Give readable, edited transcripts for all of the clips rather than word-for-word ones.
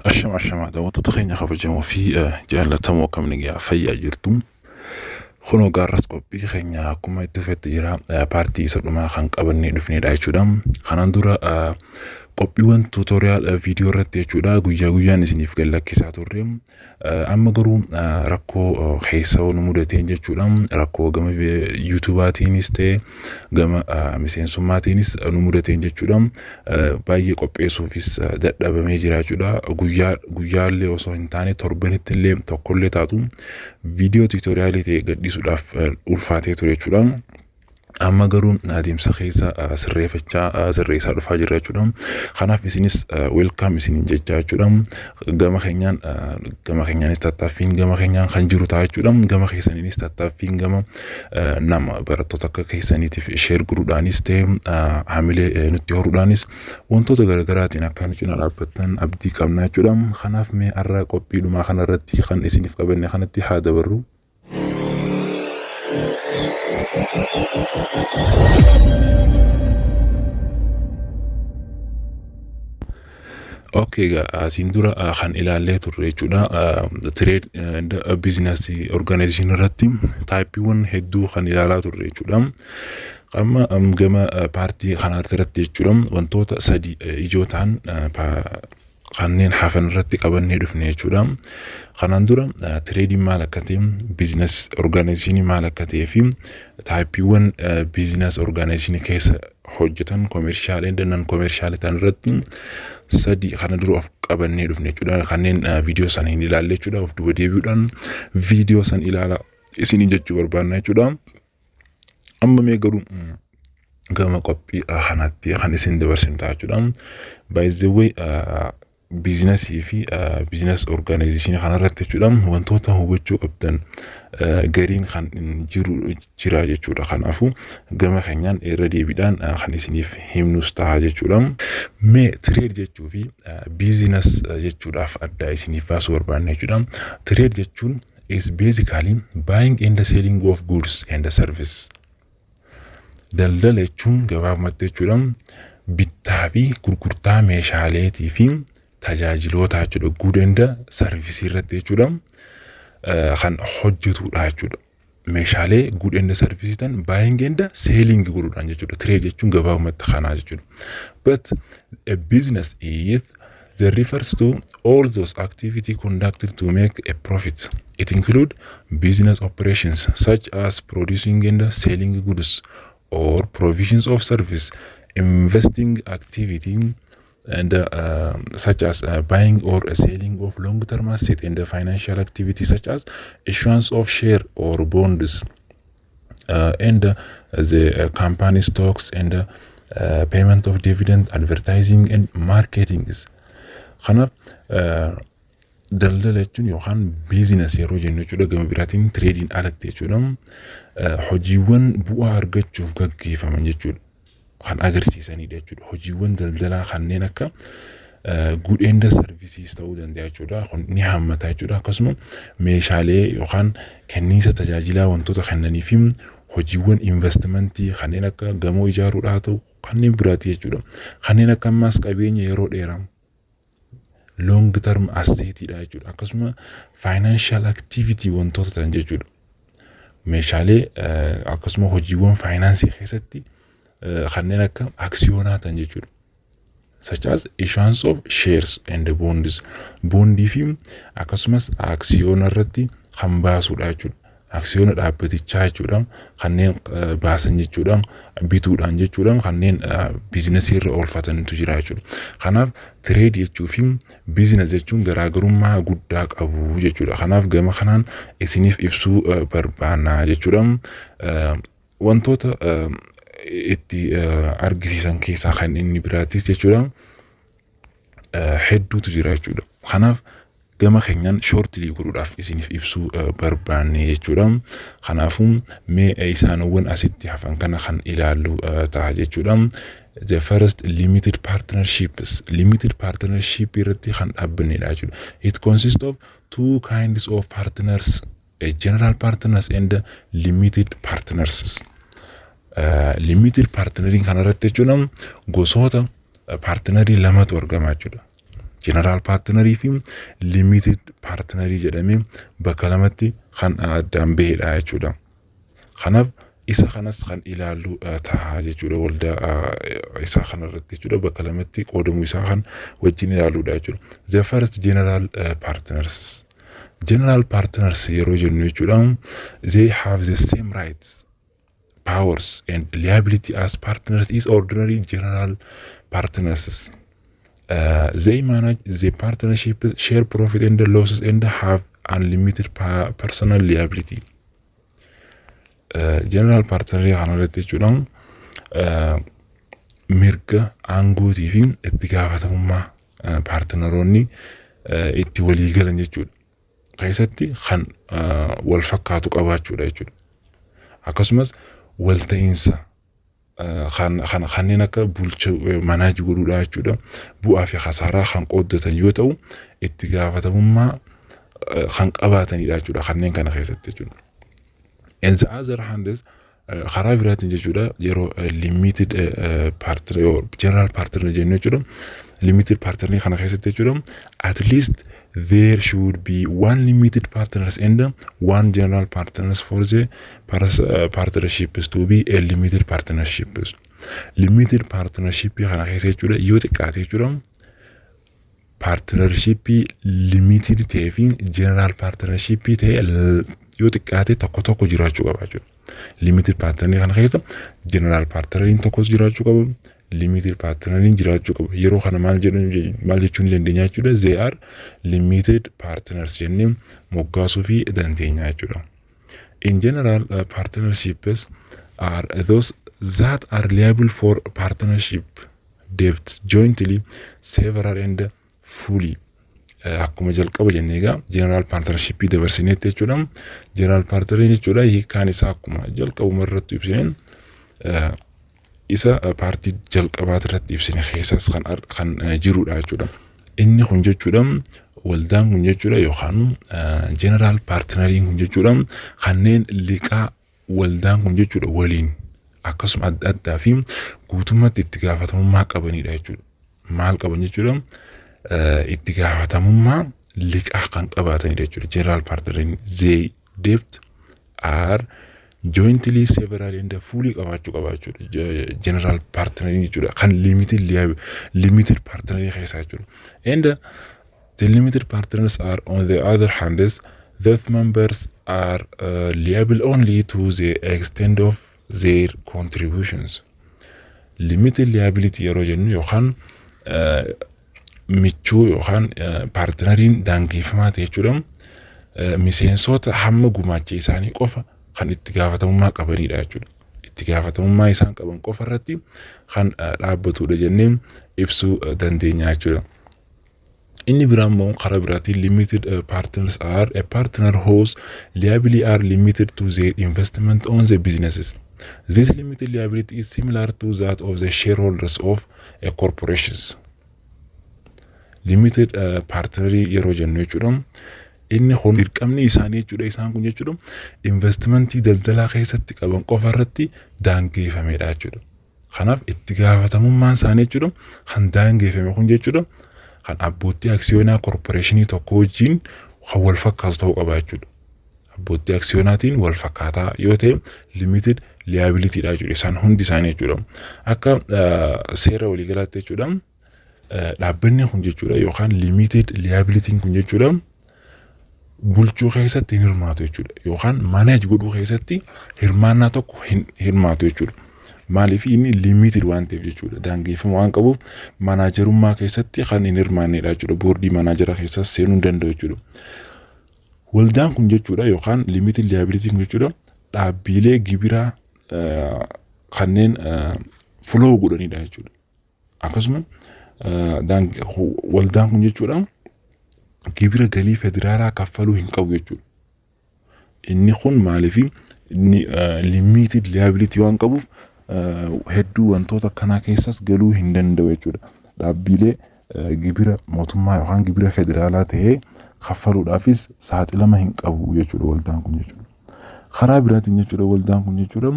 Ashama daawwattoota keenya kabajamoo fi jaallatamoo akkam nagaa fayyaa jirtu. Kunoo gaarras qophii keenya akkuma itti fufetti jira. Paartii isa dhumaa kan qabannee dhufnedha jechuudha. Kanaan dura qophiiwwan tuutoriyaal viidiyoo irratti jechuudha guyyaa guyyaan isiniif gallakkisaa turre. Amma garuu rakkoo keessa nu mudateen jechuudha. Rakkoo gama yuutuubaatiinis ta'e gama miseensummaatiin nu mudateen jechuudha. Baay'ee qopheessuufis dadhabamee jira jechuudha. Guyyaallee osoo hin taane torbanitti illee tokkollee taatu viidiyoo tuutoriyaalii ta'e gadhiisuudhaaf ulfaatee ture jechuudha. Amma garuu adeemsa keessa sirreessaa dhufaa jirra jechuudha. Kanaaf isinis welcome isiniin jechaa jechuudha. Gama keenyaanis tattaaffiin gama keenyaan kan jiru ta'a jechuudha. Gama keessaniinis tattaaffiin gama nama barattoota akka keessaniitiif sheer godhuudhaanis ta'e hamilee nutti horuudhaanis wantoota garaagaraatiin akka nu cina dhaabbattan abdii qabna jechuudha. Kanaaf mee har'a qophiidhumaa kanarratti kan isiniif qabanne kanatti haa dabarru. Okay, asiin dura kan ilaallee turre jechuudha. Trade and business organization irratti taayippiiwwan hedduu kan ilaalaa turre jechuudha. Amma gama paartii kanarratti jechuudha wantoota sadi ijoo ta'an kanneen hafan irratti qabannee dhufne jechuudha. Kanaan dura trading maal akka ta'e, business organization maal akka ta'ee fi taayippiiwwan business organization keessa hojjetan commercial and non-commercial ta'an irratti sadi kana dura of qabannee dhufne jechuudha. Kanneen viidiyoo sana hin ilaalle jechuudha. Of duuba deebi'uudhaan viidiyoo sana ilaala isiniin jechuu barbaanna jechuudha. Amma mee garuu gama qophii kanatti kan isin dabarsin ta'a jechuudha. By the way, business fi business organization kanarratti jechuudha wantoota hubachuu qabdan gariin kan jira jechuudha. Kanaafuu gama keenyaan irra deebiidhaan kan isiniif himnus ta'a jechuudha. Mee trade jechuu fi business jechuudhaaf adda isiniif baasuu barbaanna jechuudha. Trade jechuun is basically buying and selling of goods and services. Daldala jechuun gabaabumatti jechuudha bittaa fi gurgurtaa meeshaaleetii fi tajaajiloota jechuudha. Good and service irratti jechuudha kan hojjetudha jechuudha. Meeshaalee good and service tan buying and selling godhuudhaan jechuudha. Trade jechuun gabaabumatti kanaa jechuudha. But a business is that refers to all those activities conducted to make a profit. It includes business operations such as producing and selling goods or provisions of service, investing activity, and such as buying or selling of long-term assets, and financial activity such as issuance of share or bonds, and the company stocks, and payment of dividend, advertising and marketing. Kanaaf daldala jechuun yookaan business yeroo jennu jechuudha. Gama biraatiin trading alatti jechuudha. Hojiiwwan bu'aa argachuuf gaggeeffaman jechuudha. Kan agarsiisanidha jechuudha. Hojiiwwan daldalaa kanneen akka good and services ta'uu danda'a jechuudha. Kun ni hammata jechuudha. Akkasuma meeshaalee yookaan kenniisa tajaajilaa wantoota kennaniif hojiiwwan investmentii kanneen akka gamoo ijaaruudhaa ta'u kanneen biraati jechuudha. Kanneen akka ammaas qabeenya yeroo dheeraa long term assetidha jechuudha. Akkasuma financial activity wantoota ta'an jechuudha. Meeshaalee akkasuma hojiiwwan finance keessatti kanneen akka aksiyoonaa ta'an jechuudha. Such as issuance of shares and bonds. Bondii fi akkasumas aksiyoona irratti kan baasudha jechuudha. Aksiyoona dhaabbatichaa jechuudha. Kanneen baasan jechuudha. Bituudhaan jechuudha. Kanneen biizinasii irra oolfatantu jira jechuudha. Kanaaf trade jechuu fi business jechuun garaagarummaa guddaa qabu jechuudha. Kanaaf gama kanaan isiniif ibsuu barbaanna jechuudha. Wantoota itti argisiisan keessaa kan inni biraatis jechuudha hedduutu jira jechuudha. Kanaaf gama keenyaan shortly godhuudhaaf isiniif ibsuu barbaanne jechuudha. Kanaafuu mee isaanowwan asitti hafan kana kan ilaallu ta'a jechuudha. The first limited partnerships. Limited partnership irratti kan dhaabbannedha jechuudha. It consists of two kinds of partners, general partners and limited partners. Limited partnering kanarratti jechuudha gosoota partnerii lamatu argama jechuudha. General partnerii fi limited partnerii jedhamee bakka lamatti kan addaan bahedha jechuudha. Kanaaf isa kanas kan ilaallu ta'a jechuudha waldaa isa kanarratti jechuudha bakka lamatti qoodamuu isaa kan wajjin ilaalluudha jechuudha. The first general partners. General partners yeroo jennu jechuudha they have the same rights, powers and liability as partners is ordinary general partners. They manage the partnership, share profit and the losses and have unlimited personal liability. General partner kanarratti jechuudha mirga aangootii fi itti gaafatamummaa partneroonni itti walii galan jechuudha. Keessatti kan wal fakkaatu qabaachuudha jechuudha. Akkasumas walta'iinsa kanneen akka bulchuu manaaji godhuudha jechuudha. Bu'aa fi khasaaraa kan qooddatan yoo ta'u itti gaafatamummaa kan qabaatanidha jechuudha kanneen kana keessatti jechuudha. And the other hand is karaa biraatiin jechuudha yeroo limited partner or general partner jennu jechuudha. Limited partner kana keessatti jechuudha at least there should be one limited partners and one general partners for the partnerships to be a limited partnerships. Limited partnership kana keessatti jechuudha yoo xiqqaate jechuudha partnership limited ta'ee fi general partnership ta'ee yoo xiqqaate tokko jiraachuu qaba jechuudha. Limited partner kana keessa general partnerin tokkos jiraachuu qaba. Limited partnerin jiraachuu qaba. Yeroo kana maal jechuun dandeenya jechuudha. They are limited partners jennee moggaasuu fi dandeenya jechuudha. In general, partnerships are those that are liable for partnership debts jointly, several and fully. Akkuma jalqaba jennee egaa general partnership dabarsineetti jechuudha. General partner jechuudha hiikaan isaa akkuma jalqabuma irratti ibsineen isa paartii jalqabaati irratti ibsine keessas kan jiruudha jechuudha. Inni kun jechuudha waldaan kun jechuudha yookaan general partnering kun jechuudha kanneen liqaa waldaan kun jechuudha waliin akkasuma adda addaa fi guutummaatti itti gaafatamummaa qabanidha jechuudha. Maal qaban jechuudha itti gaafatamummaa liqaa kan qabaatanidha jechuudha. General partnering they debt are jointly several and fully qabaachuu jechuudha. General partnering jechuudha kan limited partnering keessa jechuudha. And the limited partners are on the other hand those members are liable only to the extent of their contributions. Limited liability yeroo jennu yookaan michuu yookaan partneriin daangeffamaa ta'e jechuudha. Miseensota hamma gumaacha isaanii qofa kan itti gaafatamummaa qabanidha jechuudha. Itti gaafatamummaa isaan qaban qofa irratti kan dhaabbatudha jennee ibsuu dandeenya jechuudha. Inni biraan immoo karaa biraatiin limited partners are a partner whose liability are limited to their investment on the businesses. This limited liability is similar to that of the shareholders of a corporation. Limited partnerii yeroo jennu jechuudha. Inni kun dirqamni isaanii jechuudha isaan kun jechuudha investmentii daldalaa keessatti qaban qofa irratti daangeffamedha jechuudha. Kanaaf itti gaafatamummaan isaanii jechuudha kan daangeffame kun jechuudha kan abbootii aksiyoonaa korporeeshinii tokko wajjin kan wal fakkaatu ta'uu qaba jechuudha. Abbootii aksiyoonaatiin wal fakkaataa yoo ta'e limited liability dha jechuudha isaan hundi isaanii jechuudha. Akka seera waliigalaatti jechuudha dhaabbanni kun jechuudha yookaan limited liability kun jechuudha bulchuu keessatti hirmaatu jechuudha yookaan manage godhuu keessatti hirmaannaa tokko hirmaatu jechuudha. Maaliif inni limited waan ta'eef jechuudha daangeffama waan qabuuf manaajerummaa keessatti kan hin hirmaannedha jechuudha. Boordii manaajera keessas seenuu danda'u jechuudha. Waldaan kun jechuudha yookaan limited liability kun jechuudha dhaabbilee gibiraa kanneen flow godhanidha jechuudha. Akkasuma waldaan kun jechuudha gibira galii federaalaa kaffaluu hin qabu jechuudha. Inni kun maaliif inni limited liability waan qabuuf hedduu wantoota kanaa keessas galuu hin danda'u jechuudha. Dhaabbilee gibira mootummaa yookaan gibira federaalaa ta'ee kaffaluudhaafis saaxilama hin qabu jechuudha waldaan kun jechuudha. Karaa biraatiin jechuudha waldaan kun jechuudha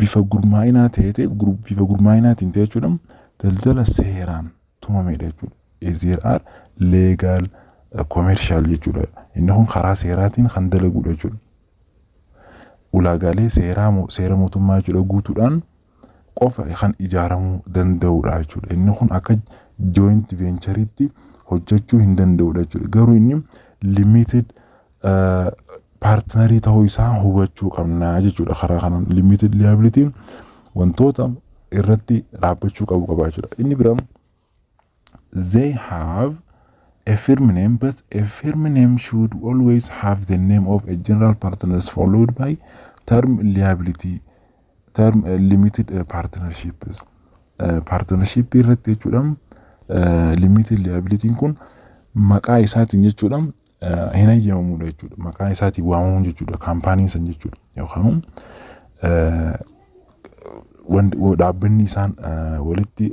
bifa gurmaa'inaa ta'ee bifa gurmaa'inaatiin ta'e jechuudha daldala seeraan tumamedha jechuudha. there are legal commercial jechuudha. Inni kun karaa seeraatiin kan dalaguudha jechuudha. Ulaagaalee seera mootummaa jechuudha guutuudhaan qofa kan ijaaramuu danda'uudha jechuudha. Inni kun akka joint ventureetti hojjechuu hin danda'uudha jechuudha. Garuu inni limited partnerii ta'uu isaa hubachuu qabna jechuudha. Karaa kanaan limited liability wantoota irratti dhaabbachuu qaba jechuudha. Inni biraa they have a firm name, but a firm name should always have the name of a general partners followed by term liability, limited partnerships. Partnership irratti jechuudha. Limited liability kun maqaa isaatiin jechuudha hin hayyamamuudha jechuudha. Maqaa isaatiin waamamuun jechuudha. Kaampaaniin san jechuudha. Yookaan dhaabbanni isaan walitti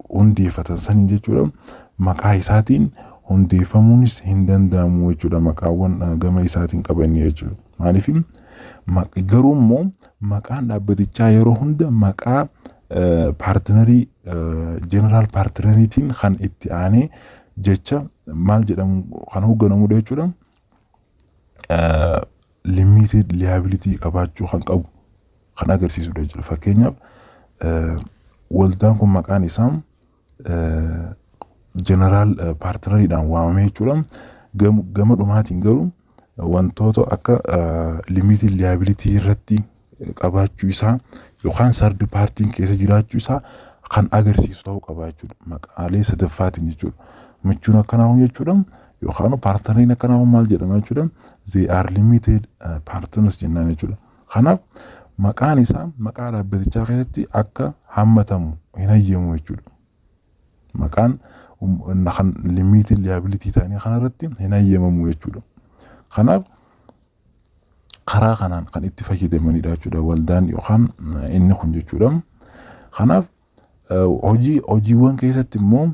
hundeeffatan saniin jechuudha. Maqaa isaatiin hundeeffamuunis hin danda'amu jechuudha. Maqaawwan gama isaatiin qaban jechuudha. Maaliif garuu immoo maqaan dhaabbatichaa yeroo hunda maqaa partnerii general partneriitiin kan itti aanee jecha maal jedhamu kan hoogganamuudha jechuudha. Limited liability qabaachuu kan qabu kan agarsiisudha jechuudha. Fakkeenyaaf waldaan kun maqaan isaa general partneriidhaan waamamee jechuudha. Gama dhumaatiin garuu wantoota akka limited liability irratti qabaachuu isaa yookaan third party keessa jiraachuu isaa kan agarsiisu ta'uu qaba jechuudha. Maqaalee sadaffaatiin jechuudha. Michuun akkanaa jechuudha yookaan partneriin akkanaa maal jedhama jechuudha. They are limited partners jennaan jechuudha. Kanaaf maqaan isaa maqaa dhaabbatichaa keessatti akka hammatamu hin hayyamu jechuudha. Maqaan kan limited liability ta'anii kanarratti hin hayyamamu jechuudha. Kanaaf karaa kanaan kan itti fayyadamanidha jechuudha waldaan yookaan inni kun jechuudha. Kanaaf hojiiwwan keessatti immoo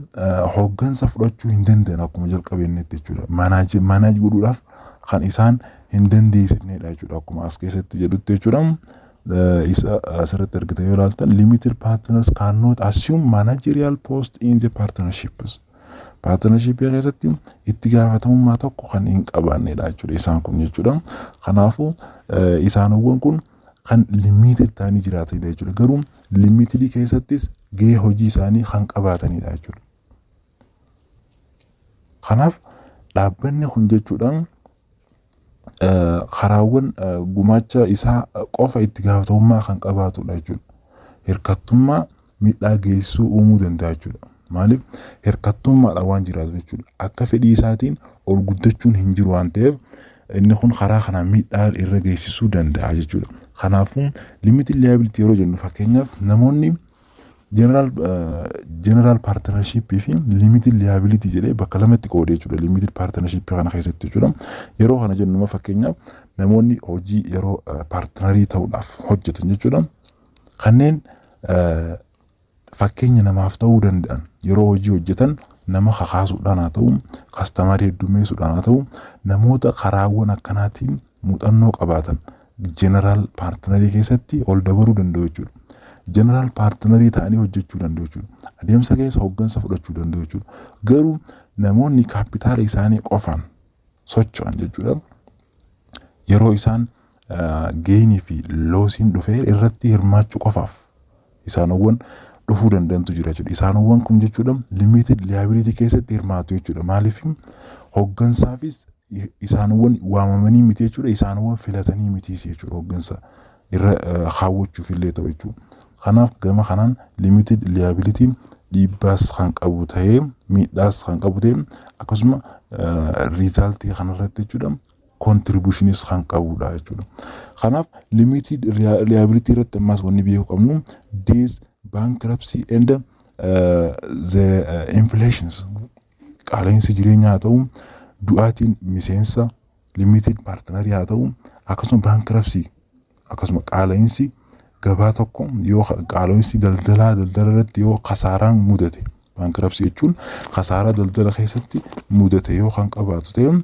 hooggansa fudhachuu hin danda'an akkuma jalqabeennetti jechuudha. Maanaaj godhuudhaaf kan isaan hin dandeessifnedha jechuudha. Akkuma as keessatti jedhutti jechuudha. Isa asirratti argite yoo ilaaltan limited partners cannot assume managerial post in the partnerships. Partnership keessatti itti gaafatamummaa tokko kan hin qabaannedha jechuudha isaan kun jechuudha. Kanaafuu isaanowwan kun kan limited ta'anii jiraatanidha jechuudha. Garuu limited keessattis gahee hojii isaanii kan qabaatanidha jechuudha. Kanaaf dhaabbanni kun jechuudha karaawwan gumaacha isaa qofa itti gaafatamummaa kan qabaatudha jechuudha. Hirkattummaa miidhaa geessisuu uumuu danda'a jechuudha. Maaliif hirkattummaadha waan jiraatu jechuudha. Akka fedhii isaatiin ol guddachuun hin jiru waan ta'eef inni kun karaa kanaan miidhaa irra geessisuu danda'a jechuudha. Kanaafuu limited liability yeroo jennu fakkeenyaaf namoonni general partnership fi limited liability jedhee bakka lamatti qoodee jechuudha. Limited partnership kana keessatti jechuudha. Yeroo kana jennu fakkeenyaaf namoonni hojii yeroo partnerii ta'uudhaaf hojjetan jechuudha. Kanneen fakkeenya namaaf ta'uu danda'an yeroo hojii hojjetan nama kakaasuudhaan haa ta'u, kastamarii heddummeessuudhaan haa ta'u, namoota karaawwan akkanaatiin muuxannoo qabaatan general partnerii keessatti ol dabaruu danda'u jechuudha. General partnerii ta'anii hojjechuu danda'u jechuudha. Adeemsa keessa hooggansa fudhachuu danda'u jechuudha. Garuu namoonni kaapitaala isaanii qofaan socho'an jechuudha. Yeroo isaan geenii fi loosiin dhufee irratti hirmaachuu qofaaf isaanowwan dhufuu danda'antu jira jechuudha. Isaanowwan kun jechuudha limited liability keessatti hirmaatu jechuudha. Maaliif hooggansaafis isaanowwan waamamanii miti jechuudha. Isaanowwan filatanii miti jechuudha hooggansa irra kaawwachuuf illee ta'u jechuudha. Kanaaf gama kanaan limited liability dhiibbaas kan qabu ta'ee miidhaas kan qabu ta'ee akkasuma resultii kanarratti jechuudha contributionis kan qabudha jechuudha. Kanaaf limited liability irratti ammas wanni beekuu qabnu days bankruptcy and the inflations qaala'insi jireenyaa haa ta'u du'aatiin miseensa limited partnerii haa ta'u akkasuma bankruptcy akkasuma qaala'insi gabaa tokko yoo qaala'insi daldala irratti yoo kasaaraan mudate bankruptcy jechuun kasaaraa daldala keessatti mudate yoo kan qabaatu ta'e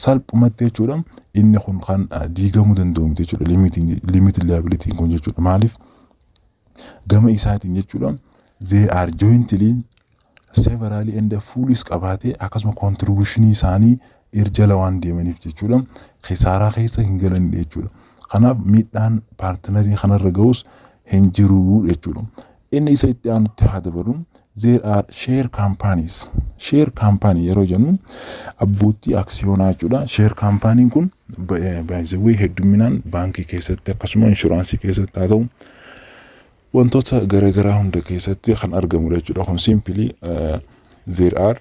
salphumatti jechuudha inni kun kan diigamuu danda'u jechuudha limited liability kun jechuudha. Maaliif gama isaatiin jechuudha they are jointly severally and fully qabaatee akkasuma contribution isaanii irjala waan deemaniif jechuudha khisaaraa keessa hin galan jechuudha kanaaf miidhaan paartinarii kanarra ga'us hin jiru jechuudha inni isa itti aanutti haa dabalu there are share companies share company yeroo jennu abbootii aksiyoonaa jechuudha share company kun by the way hedduminaan baankii keessatti akkasuma inshuraansii keessatti haa ta'u wantoota garagaraa hunda keessatti kan argamu jechuudha kun simply there are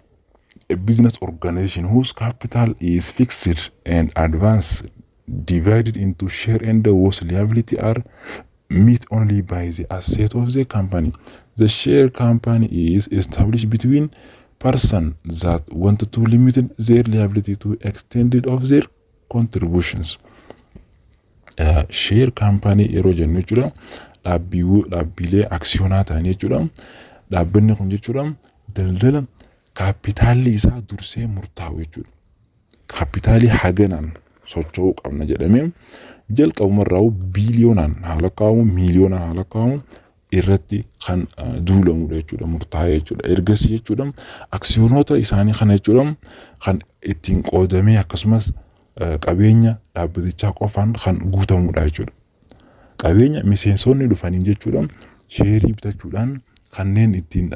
a business organization whose capital is fixed and advanced divided into share and whose liability are met only by the asset of the company. The share company is established between persons that want to limit their liability to extended of their contributions. Share company yeroo jennu jechuudha dhaabbilee aksiyoonaa ta'anii jechuudha dhaabbanni kun jechuudha daldala kaapitaalli isaa dursee murtaa'u jechuudha kaapitaalii haganaan socho'uu qabna jedhamee jalqabumarraa biiliyoonaan haala kaa'amu miiliyoonaan haala kaa'amu irratti kan duulamu jechuudha murtaa'e jechuudha ergasii jechuudha aksiyoonota isaanii kana jechuudha kan ittiin qoodamee akkasumas qabeenya dhaabbatichaa qofaan kan guutamudha jechuudha qabeenya miseensonni dhufaniin jechuudha sheerii bitachuudhaan kanneen ittiin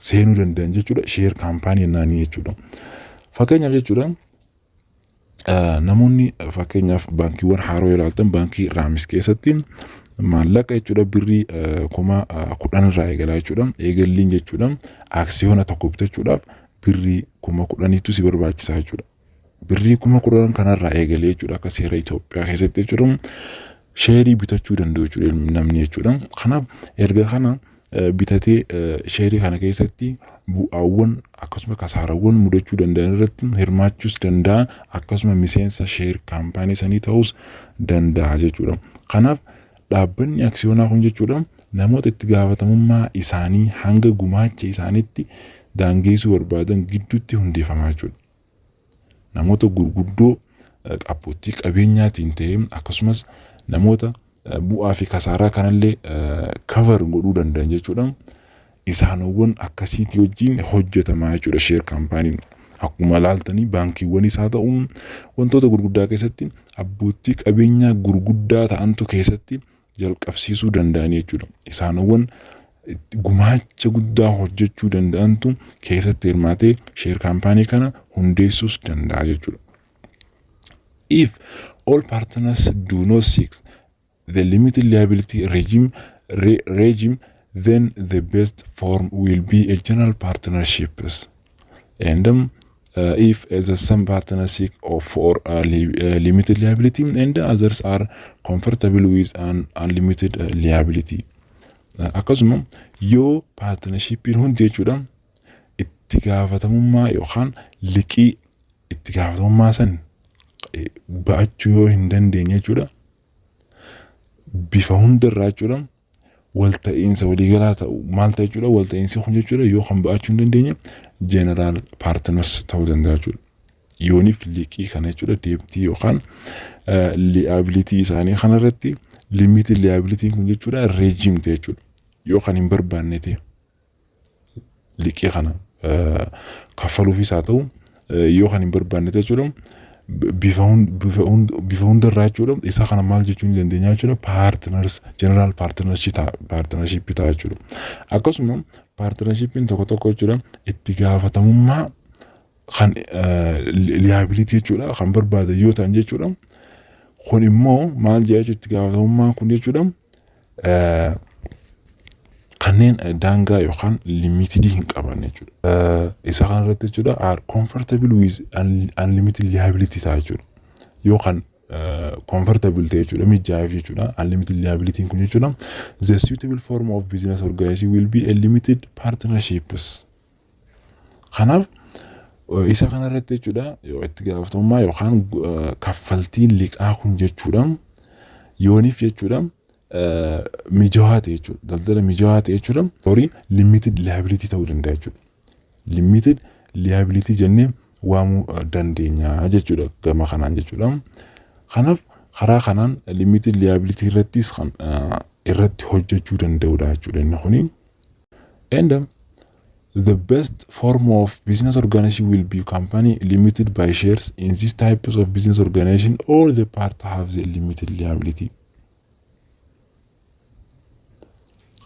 seenuu danda'an jechuudha sheer kaampaanii naanii jechuudha fakkeenyaaf jechuudha namoonni fakkeenyaaf baankiiwwan haaroo ilaaltan baankii Raamis keessatti maallaqa jechuudha birrii 10,000 irraa eegalaa jechuudha eegalliin jechuudha aksiyoona tokko bitachuudhaaf birrii 10,000tu si barbaachisaa jechuudha birrii 10,000 kanarraa eegalee jechuudha akka seera Itoophiyaa keessatti jechuudha sheerii bitachuu danda'u jechuudha namni jechuudha kanaaf erga kana bitatee sheerii kana keessatti bu'aawwan akkasuma kasaarawwan mudachuu danda'an irratti hirmaachuus danda'a akkasuma miseensa sheer kaampaanii sanii ta'us danda'a jechuudha kanaaf dhaabbanni aksiyoonaa kun jechuudha namoota itti gaafatamummaa isaanii hanga gumaacha isaaniitti daangeessuu barbaadan gidduutti hundeeffamaa jechuudha namoota gurguddoo abbootii qabeenyaatiin ta'e akkasumas namoota bu'aa fi kasaaraa kanallee cover godhuu danda'an jechuudha isaanowwan akkasiitii wajjin hojjetamaa jechuudha sheer kaampaaniin akkuma laaltanii baankiiwwan isaa ta'uun wantoota gurguddaa keessatti abbootii qabeenyaa gurguddaa ta'antu keessatti jalqabsiisuu danda'an jechuudha isaanowwan gumaacha guddaa hojjechuu danda'antu keessatti hirmaatee sheer kaampaanii kana hundeessuus danda'a jechuudha if all partners do not seek the limited liability regime then the best form will be a general partnerships and if some partnership for limited liability and others are comfortable with an unlimited liability akkasuma yoo partnershipin hundi jechuudha itti gaafatamummaa yookaan liqii itti gaafatamummaa san ba'achuu yoo hin dandeenye jechuudha bifa hundarraa jechuudha walta'iinsa waliigalaa ta'u maal ta'e jechuudha walta'iinsi kun jechuudha yoo kan ba'achuu hin dandeenye general partners ta'uu danda'a jechuudha yooniif liqii kana jechuudha deebtii yookaan liability isaanii kanarratti limited liability kun jechuudha regime ta'e jechuudha yoo kan hin barbaanne ta'e liqii kana kaffaluuf isaa ta'u yoo kan hin barbaanne ta'e jechuudha bifa hundarraa jechuudha isa kana maal jechuun ni dandeenya jechuudha partners general partnership ta'a jechuudha akkasuma partnershipin tokko tokko jechuudha itti gaafatamummaa kan liability jechuudha kan barbaada yoo ta'an jechuudha kun immoo maal jechuudha itti gaafatamummaa kun jechuudha kanneen daangaa yookaan limited hin qaban jechuudha isa kanarratti jechuudha are comfortable with unlimited liability ta'a jechuudha yookaan comfortable ta'e jechuudha mijaa'eef jechuudha unlimited liability kun jechuudha the suitable form of business organization will be a limited partnerships kanaaf isa kanarratti jechuudha yoo itti gaafatamummaa yookaan kaffaltiin liqaa kun jechuudha yooniif jechuudha mijaa'aa ta'e jechuudha daldala mijaa'aa ta'e jechuudha horii limited liability ta'uu danda'a jechuudha limited liability jennee waamuu dandeenya jechuudha gama kanaan jechuudha kanaaf karaa kanaan limited liability irrattis kan irratti hojjechuu danda'udha jechuudha inni kuni and The best form of business organization will be company limited by shares. In these types of business organization, all the parts have the limited liability.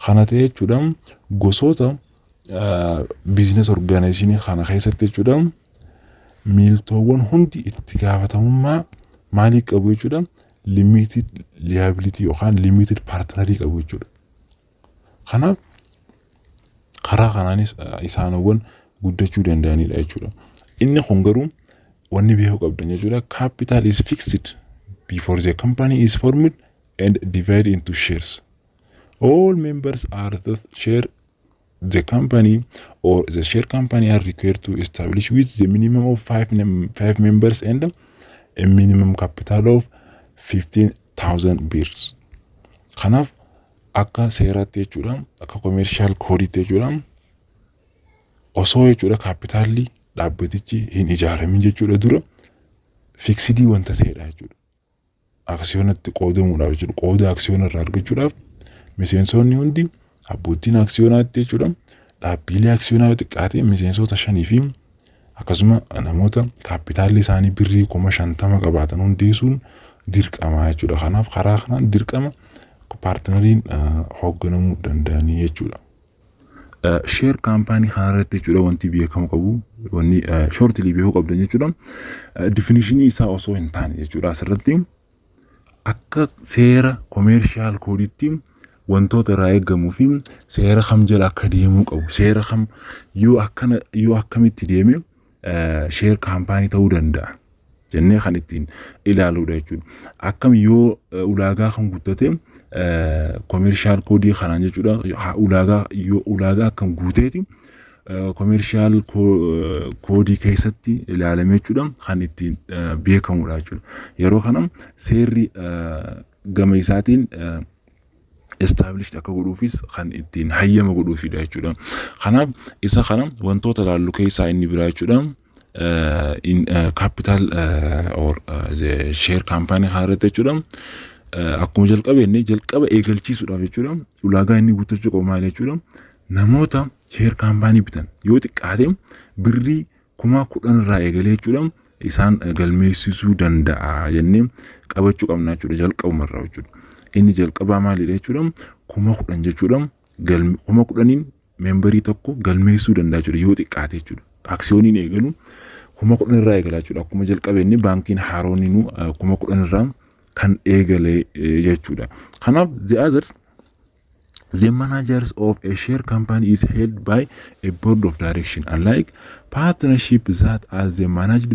Kana ta'e jechuudhaan gosoota business organization kana keessatti jechuudhaan miiltoowwan hundi itti gaafatamummaa maalii qabu jechuudha limited liability yookaan limited partnerii qabu jechuudha. Kanaaf karaa kanaanis isaanowwan guddachuu danda'anidha jechuudha. Inni kun garuu wanni beekuu qabdan jechuudha capital is fixed before the company is formed and divided into shares. All members are the share the company or the share company are required to establish with the minimum of five members and a minimum capital of 15,000 beers. Kanaaf akka seeraatti jechuudha akka commercial code jechuudha osoo jechuudha capitalli dhaabbatichi hin ijaaramin jechuudha dura fixed wanta ta'edha jechuudha. Aksiyoonatti qoodamuudhaaf jechuudha qooda aksiyoona irraa argachuudhaaf miseensonni hundi abbootiin aksiyoonaatti jechuudha dhaabbilee aksiyoonaa xiqqaatee miseensota 5 fi akkasuma namoota kaapitaalli isaanii birrii 50,000 qabaatan hundeessuun dirqama jechuudha. Kanaaf karaa kanaan dirqama paartneriin hoogganamuu danda'anii jechuudha. Share company kanarratti jechuudha wanti beekamu qabu wanni shortly beekuu qabdan jechuudha. Definition isaa osoo hin taane jechuudha asirratti akka seera commercial code'itti wantoota irraa eegamuu fi seera kam jala akka deemuu qabu seera kam yoo akkamitti deeme share company ta'uu danda'a jennee kan ittiin ilaaluudha jechuudha. Akkam yoo ulaagaa kan guuttate commercial code kanaan jechuudha ulaagaa akkam guuteeti commercial code keessatti ilaalamee jechuudha kan ittiin beekamuudha jechuudha. Yeroo kana seerri gama isaatiin established akka godhuufis kan ittiin hayyama godhuufidha jechuudha. Kanaaf isa kana wantoota laallu keessaa inni biraa jechuudha in capital or the share company haarate jechuudha. Akkuma jalqaba eegalchiisuudhaaf jechuudha ulaagaa inni guuttachuu qabu maal jechuudha namoota share company bitan yoo xiqqaate birrii 10,000 irraa eegalee jechuudha isaan galmeessisuu danda'a jennee qabachuu qabna jechuudha jalqabumarraa jechuudha. Inni jalqabaa maalidha jechuudha 10,000 jechuudha 10,000 memberii tokko galmeessuu danda'a jechuudha yoo xiqqaate jechuudha. Aksiyooniin eegalu 10,000 irraa eegalaa jechuudha. Akkuma jalqabeenni baankiin haarooniinuu 10,000 irraa kan eegale jechuudha. Kanaaf the managers of a share company is held by a board of direction, unlike partnership that are managed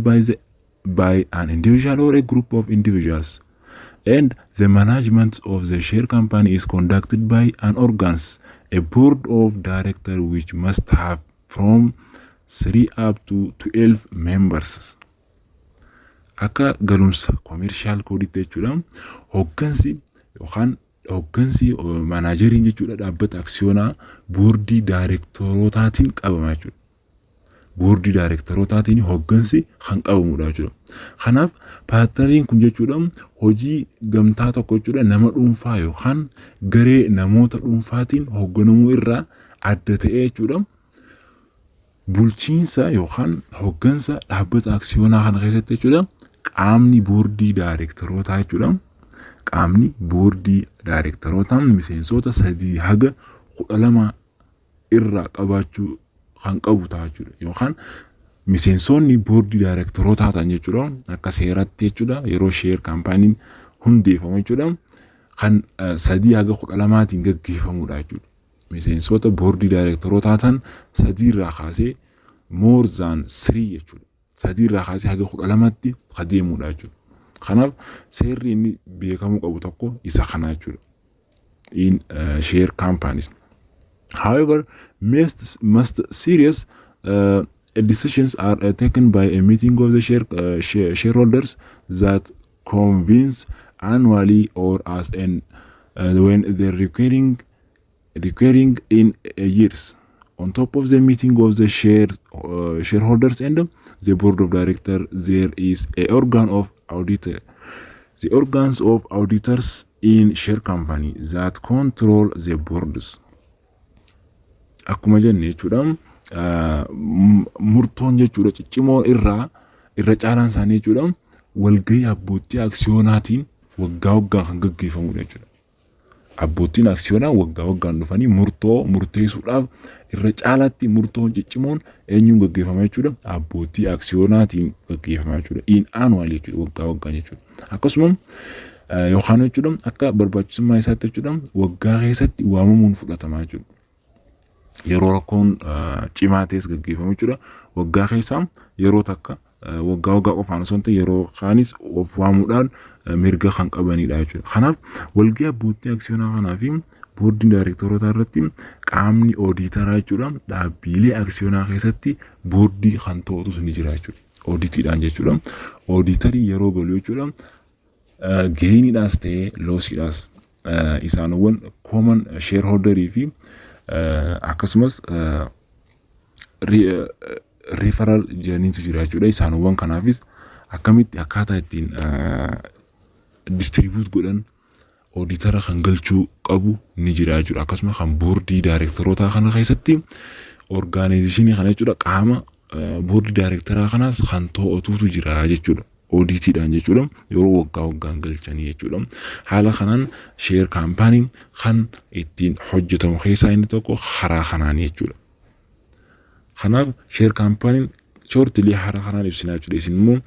by an individual or a group of individuals. And the management of the share company is conducted by an organs, a board of directors which must have from 3 up to 12 members. Akka galumsa commercial code jechuudha hoggansi yookaan hoggansi manajeriin jechuudha dhaabbata aksiyoonaa boordii daayirektorotaatiin qabama jechuudha. Boordii daayirektorotaatiin hoggansi kan qabamudha jechuudha. Kanaaf paartneriin kun jechuudha hojii gamtaa tokko jechuudha nama dhuunfaa yookaan garee namoota dhuunfaatiin hogganamuu irraa adda ta'e jechuudha. Bulchiinsa yookaan hoggansa dhaabbata aksiyoonaa kana keessatti jechuudha qaamni boordii daayirektorootaa jechuudha. Qaamni boordii daayirektorootaa miseensota 3 haga 12 irraa qabaachuu kan qabu ta'a jechuudha. Yookaan miseensonni boordii daayirektorootaa ta'an jechuudha akka seeratti jechuudha yeroo share company hundeeffamu jechuudha kan 3 haga 12tiin gaggeeffamudha jechuudha. Miseensota boordii daayirektorootaa ta'an 3 irraa kaasee more than 3 jechuudha. 3 irraa kaasee haga 12tti qadeemudha jechuudha. Kanaaf seerri inni beekamuu qabu tokko isa kana jechuudha. In share companies. However, most serious decisions are taken by a meeting of the shareholders that convenes annually or as an when they're recurring in years. On top of the meeting of the shareholders and the board of directors, there is a organ of auditor. The organs of auditors in share company that control the boards. Akkuma jenne jechuudha murtoon jechuudha ciccimoon irra caalaan isaanii jechuudha walgahii abbootii aksiyonaatiin waggaa waggaan kan gaggeeffamudha jechuudha. Abbootiin aksiyoonaa waggaa waggaan dhufanii murteessuudhaaf irra caalaatti murtoon ciccimoon eenyuun gaggeeffama jechuudha. Abbootii aksiyoonaatiin gaggeeffama jechuudha. In annual jechuudha waggaa waggaan jechuudha. Akkasuma yookaan jechuudha akka barbaachisummaa isaatti jechuudha waggaa keessatti waamamuun fudhatama jechuudha. Yeroo rakkoon cimaa ta'es gaggeeffama jechuudha. Waggaa keessaa yeroo takka waggaa qofaan osoo hin ta'in yeroo kaanis of waamuudhaan mirga kan qabanidha jechuudha. Kanaaf walgahii abbootii aksiyoonaa kanaa fi boordiin daayireektorootaa irratti qaamni oodiitaraa jechuudha dhaabbilee aksiyoonaa keessatti boordii kan to'atus ni jira jechuudha. Ooditiidhaan jechuudha. Ooditarii yeroo galu jechuudha geeniidhaas ta'ee loosiidhaas isaanowwan common shareholderii fi akkasumas referral jedhaniitu jira jechuudha. Isaanowwan kanaafis akkamitti akkaataa ittiin distribute godhan ooditara kan galchuu qabu ni jira jechuudha. Akkasumas kan boordii daayireektorootaa kana keessatti orgaanaayizeshinii kana jechuudha qaama boordii daayireektoraa kanaas kan to'atutu jira jechuudha. Ooditiidhaan jechuudha yeroo waggaa waggaan galchanii jechuudha. Haala kanaan sheer kaampaaniin kan ittiin hojjetamu keessaa inni tokko karaa kanaan jechuudha. Kanaaf sheer kaampaaniin shortly hara kanaan ibsinaa jechuudha. Isin immoo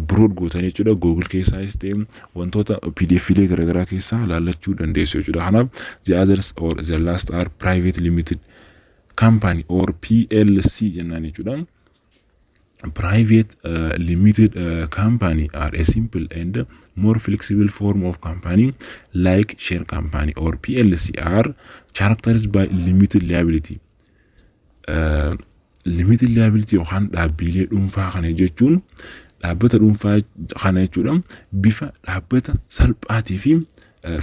broad gootanii jechuudha Google keessaa ta'ee wantoota PDF ilee garaagaraa keessaa laallachuu dandeessu jechuudha. Kanaaf the others or the last are private limited company or PLC jennaan jechuudha. Private limited company are a simple and more flexible form of company like share company or PLC are characterized by limited liability. Limited liability yookaan dhaabbilee dhuunfaa kana jechuun dhaabbata dhuunfaa kana jechuudha bifa dhaabbata salphaatii fi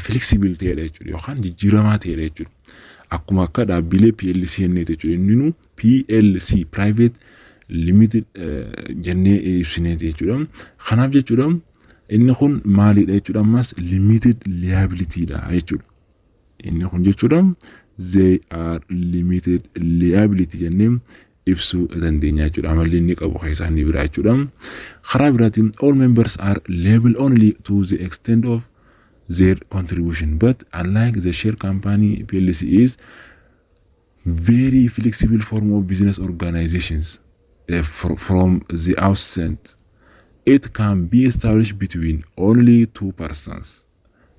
flexible ta'edha jechuudha yookaan jijjiiramaa ta'edha jechuudha. Akkuma akka dhaabbilee PLC jennee jechuudha inni PLC private limited jennee ibsinee jechuudha. Kanaaf jechuudha inni kun maalidha jechuudha ammas limited liability dha jechuudha. Inni kun jechuudha they are limited liability jennee ibsu dandeenya jechuudha. Amalli inni qabu keessaa inni biraa jechuudha. Karaa biraatiin all members are liable only to the extent of their contribution but unlike the share company PLC is very flexible form of business organizations. From the outset, it can be established between only 2 persons,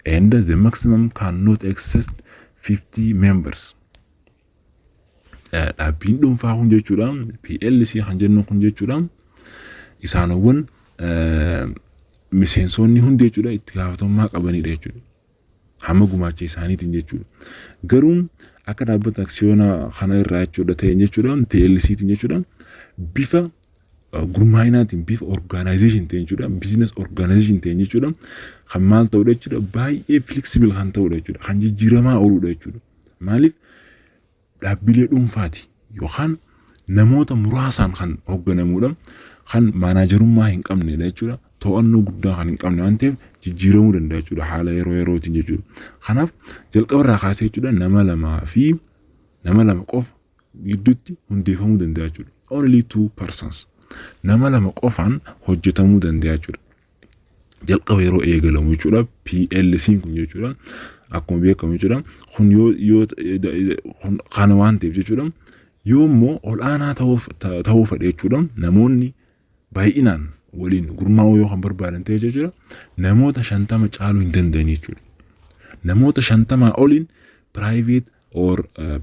and the maximum cannot exceed 50 members. Dhaabbiin dhuunfaa kun jechuudha PLC kan jennu kun jechuudha isaanowwan miseensonni hundi jechuudha itti gaafatamummaa qabanidha jechuudha. Hamma gumaacha isaaniitiin jechuudha. Garuu akka dhaabbata aksiyoonaa kana irraa jechuudha ta'e jechuudha PLCtiin jechuudha. Bifa gurmaa'inaatiin bifa organization ta'e jechuudha business organization ta'e jechuudha kan maal ta'udha jechuudha baay'ee flexible kan ta'udha jechuudha kan jijjiiramaa ooludha jechuudha. Maaliif dhaabbilee dhuunfaati yookaan namoota muraasaan kan hoogganamuudha kan maanaajarummaa hin qabnedha jechuudha to'annoo guddaa kan hin qabne waan ta'eef jijjiiramuu danda'a jechuudha haala yerootiin jechuudha. Kanaaf jalqabarraa kaasee jechuudha nama lama qofa gidduutti hundeeffamuu danda'a jechuudha. Only 2 persons. Nama lama qofaan hojjetamuu danda'a jechuudha. Jalqaba yeroo eegalamu jechuudha PLC kun jechuudha akkuma beekamu jechuudha kun yoo kana waan ta'eef jechuudha yoommoo ol'aanaa ta'uu fedhe jechuudha namoonni baay'inaan waliin gurmaa'uu yoo kan barbaadan ta'e jechuudha namoota 50 caaluu hin danda'an jechuudha. Namoota 50 oliin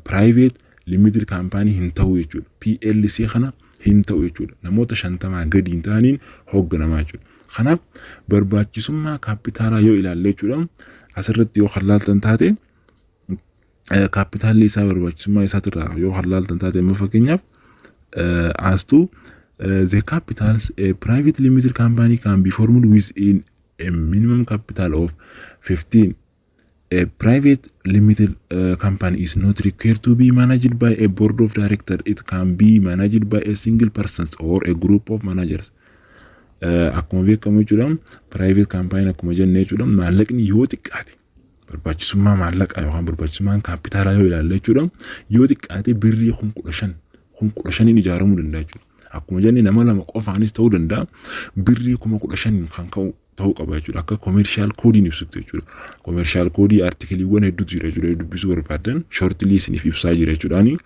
private limited company hin ta'u jechuudha. PLC kana hin ta'u jechuudha. Namoota 50 gadi hin ta'aniin hoogganamaa jechuudha. Kanaaf barbaachisummaa kaapitaalaa yoo ilaalle jechuudha asirratti yoo halaaltan taate kaapitaalli isaa barbaachisummaa isaatirraa yoo halaaltan taate amma fakkeenyaaf as to the capitals a private limited company can be formed within a minimum capital of 15. A private limited company is not required to be managed by a board of directors. It can be managed by a single person or a group of managers. Akkuma beekamu jechuudha private company akkuma jennee jechuudha maallaqni yoo xiqqaate barbaachisummaa maallaqaa yookaan barbaachisummaan kaapitaalaa yoo ilaalle jechuudha yoo xiqqaate birrii 15,000 kun 15 ijaaramuu danda'a jechuudha. Akkuma jenne nama lama qofaanis ta'uu danda'a. Birrii 15,000 kan ka'u ta'uu qaba jechuudha. Akka commercial code ibsutti jechuudha. Commercial code artikiliiwwan hedduutu jira jechuudha. Dubbisuu barbaadan shortly isiniif ibsaa jira jechuudhaani.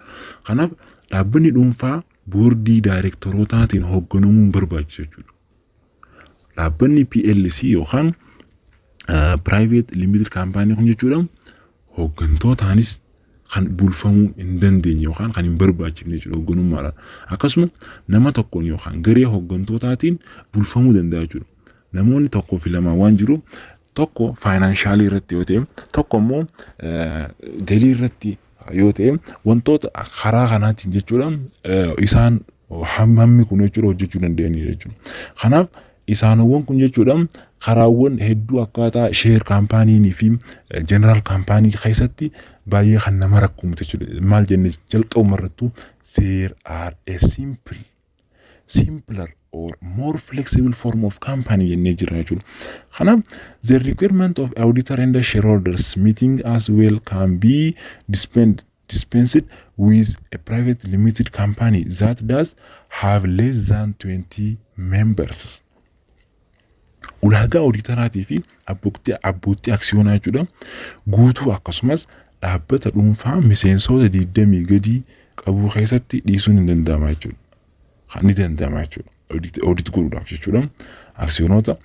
Kanaaf dhaabbanni dhuunfaa boordii daayireektorotaatiin hoogganamuun barbaachisu jechuudha. Dhaabbanni PLC yookaan private limited company kun jechuudha hooggantootaanis kan bulfamuu hin dandeenye yookaan kan hin barbaachifne jechuudha hoogganummaadhaan. Akkasuma nama tokkoon yookaan garee hooggantootaatiin bulfamuu danda'a jechuudha. Namoonni tokkoo fi lama waan jiru tokko financial irratti yoo ta'e tokko immoo galii irratti yoo ta'e wantoota karaa kanaatiin jechuudha isaan hammi kun jechuudha hojjechuu danda'anii jechuudha. Kanaaf isaanowwan kun jechuudha karaawwan hedduu akkaataa share kaampaaniinii fi general kaampaanii keessatti baay'ee kan nama rakkumte jechuudha. Maal jenne jalqabuma irrattu there are a simpler or more flexible form of company jennee jira jechuudha. Kanaaf the requirement of auditor and shareholders meeting as well can be dispensed with a private limited company that does have less than 20 members. Ulaagaa auditoraatii fi abbootii aksiyoonaa jechuudha guutuu akkasumas dhaabbata dhuunfaa miseensota 20 gadi qabu keessatti dhiisuun hin danda'ama jechuudha. Kan danda'ama jechuudha. Audit godhuudhaaf jechuudha. Aksiyoonota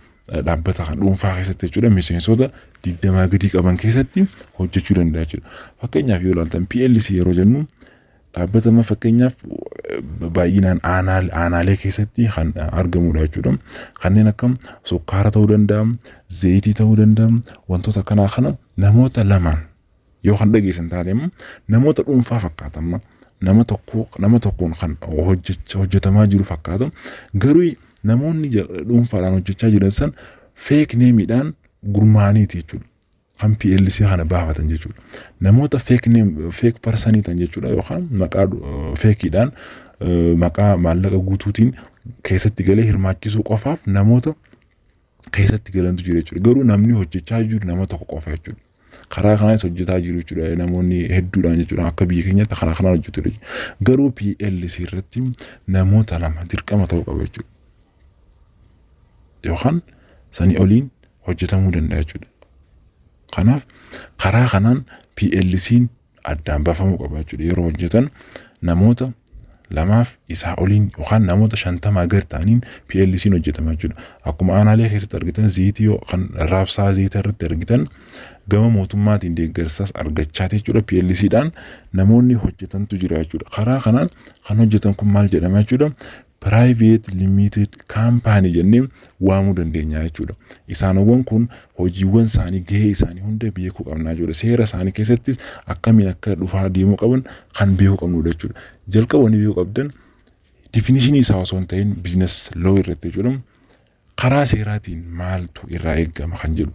dhaabbata kan dhuunfaa keessatti jechuudha miseensota 20 gadi qaban keessatti hojjechuu danda'a jechuudha. Fakkeenyaaf yoo ilaaltan PLC yeroo jennu dhaabbata fakkeenyaaf baay'inaan aanaalee keessatti kan argamudha jechuudha. Kanneen akka sukkaara ta'uu danda'a, zayitii ta'uu danda'a, wantoota kana namoota lamaan yoo kan dhageessan taate namoota dhuunfaa fakkaatan nama tokkoon kan hojjetamaa jiru fakkaata. Garuu namoonni dhuunfaadhaan hojjechaa jiran san fake name'idhaan gurmaa'aniiti jechuudha. Kan PLC kana baafatan jechuudha. Namoota fake personiitan jechuudha yookaan maqaa fakeidhaan maqaa maallaqa guutuutiin keessatti galee hirmaachisuu qofaaf namoota keessatti galantu jira jechuudha. Garuu namni hojjechaa jiru nama tokko qofa jechuudha. Karaa kanaanis hojjetaa jiru jechuudha. Namoonni hedduudhaan jechuudha akka biyya keenyatti karaa kanaan hojjetu jechuudha. Garuu PLC irratti namoota lama dirqama ta'uu qaba jechuudha. Yookaan sanii oliin hojjetamuu danda'a jechuudha. Kanaaf karaa kanaan PLC'n addaan baafamuu qaba jechuudha. Yeroo hojjetan namoota lamaaf isaa oliin yookaan namoota 50 gad ta'aniin PLC'n hojjetama jechuudha. Akkuma aanaalee keessatti argitan zayitii kan raabsaa zayitii irratti argitan gama mootummaatiin deeggarsaas argachaa jechuudha. PLC'dhaan namoonni hojjetantu jira jechuudha. Karaa kanaan kan hojjetan kun maal jedhama jechuudha? Private limited company jennee waamuu dandeenya jechuudha. Isaanowwan kun hojiiwwan isaanii gahee isaanii hunda beekuu qabna jechuudha. Seera isaanii keessattis akkamiin akka dhufaa deemuu qaban kan beekuu qabnudha jechuudha. Jalqabanii beekuu qabdan definition isaa osoo hin ta'in business law irratti jechuudha. Karaa seeraatiin maaltu irraa eegama kan jedhu.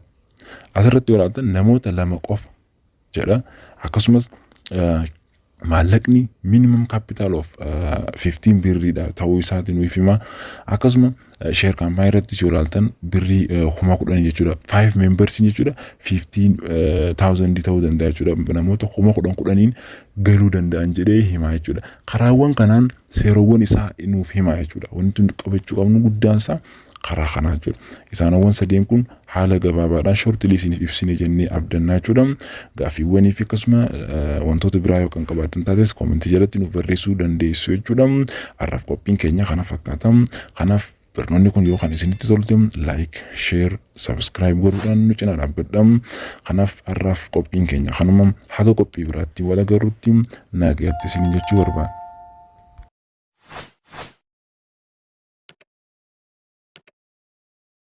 Asirratti yoo ilaaltan namoota lama qofa jedha. Akkasumas maallaqni minimum capital of 15 birriidha ta'uu isaatiin nuuf hima. Akkasuma share campaign irratti yoo ilaaltan birrii 10,000 jechuudha. 5 members jechuudha 15,000 ta'uu danda'a jechuudha. Namoota 10,000 galuu danda'an jedhee hima jechuudha. Karaawwan kanaan seerowwan isaa nuuf hima jechuudha. Wanti qabachuu qabnu guddaan isaa karaa kanaa jechuudha. Isaanowwan sadeen kun haala gabaabaadhaan shortly isiniif ibsine jennee abdannaa jechuudha. Gaaffiiwwanii fi akkasuma wantoota biraa yoo kan qabaatan taates koomentii jalatti nuuf barreessuu dandeessu jechuudha. Har'aaf qophiin keenya kana fakkaata. Kanaaf barnoonni kun yoo kan isinitti tolte like, share, subscribe godhuudhaan nu cinaa dhaabbadhaa. Kanaaf har'aaf qophiin keenya kanuma haga qophii biraatti wal agarruutti nagaatti isin jechuu barbaada.